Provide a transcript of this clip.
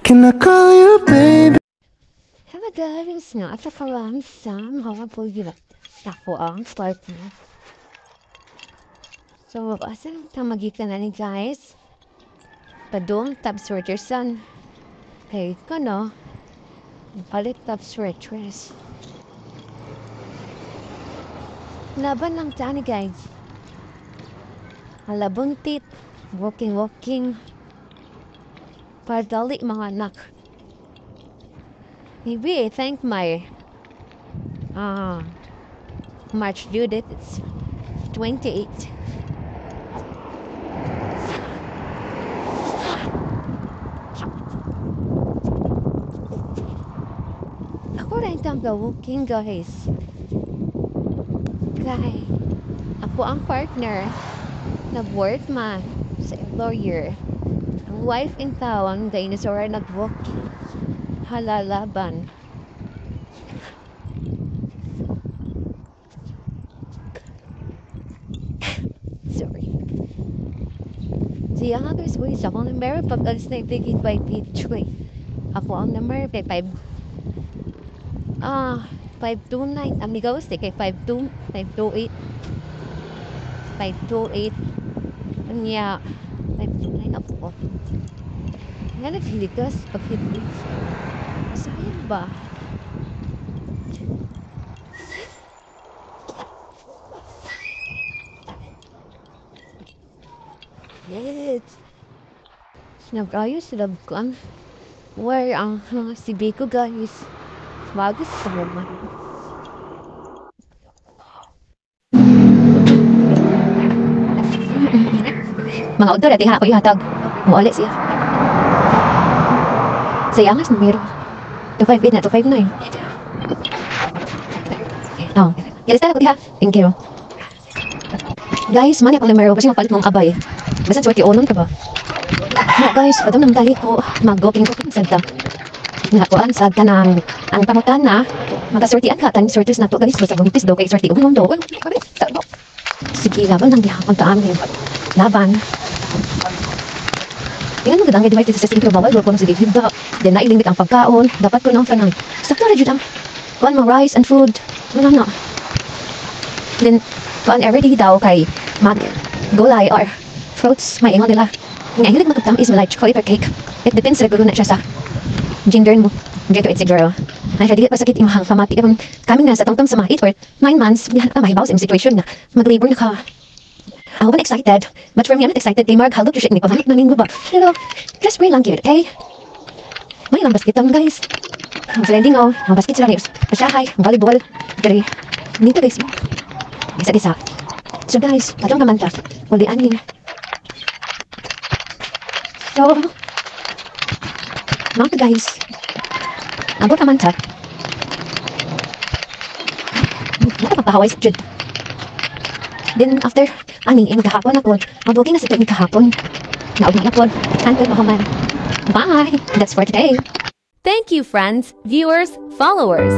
Can I call you baby? Hello guys, nga at kalam sa mga pulgilat ako ang partner. So, asan tamagitan na ni guys? Padung tab switcherson. Kay ko no, palit tab switchers. Laban lang tani guys. Alabong tit, walking. Pardali mga anak. Maybe I thank my March due date. It's 28. Ako rin itang walking guys. Kay ako ang partner nag-work man sa lawyer. Ang wife in tawang dinosaur nag-walking. Halalaban. Sorry. Siya nga guys, boys, ako ang number pag alis na ibigay by page ko eh. Ako ang number kay 529 amigos kay 528 kanya 529 ako. Nga naghiligas pag hindi. Sayang ba? Yes. Nag-ayos sila ko where ang si Biko guys. Bagus sa naman. Mga auto dati ha ako ihatag. Muali siya. Saya angas numero. 258 na 259. Oh. Yalis tayo ko diha. Thank you. Guys, mani akong numero kasi mapalit mong abay. Basta suwerte onon ka ba? Yeah, guys, padong nang dali ko mag-walking sa ta. Nakuan sa kanang ang pangutan na magkasortian ka tani sorters na to guys basta gumitis daw kay sorti unon daw. Sige, laban lang gihapon ta amin. Laban. Tingnan mo gadang device sa system bawal ko ng sige hibda. Then nailimit ang pagkaon, dapat ko nang kanang sakto ra jud ang kuan mo rice and food. Wala na. Then kuan everyday daw kay mag gulay or fruits may ingon nila. Ang hilig magtamis like chocolate or cake. It depends sa guro na siya sa gender mo. Gender to it siguro. Ay, dili pa sakit imong famati kami na sa tungtong sa mga 8 or 9 months mahibaw sa situation na mag-labor na ka. Ako ba excited? But for me, I'm not excited kay Mark. Halog to shit ni Pahamit na ninggo ba? Pero, just pray lang cute, okay? May lang basket lang, guys. Ang friending, oh. Ang basket sila niyo. Pasyahay, ang volleyball. Dari. Dito, guys. Isa-isa. So, guys, patong naman ta. Uli ani. So, mga guys. Abot naman ta. Nakapapahaway sa jud. Then, after, aning kahapon na po, mag-walking na sa technique kahapon. Naugin na po, handle mo man. Bye! That's for today. Thank you, friends, viewers, followers.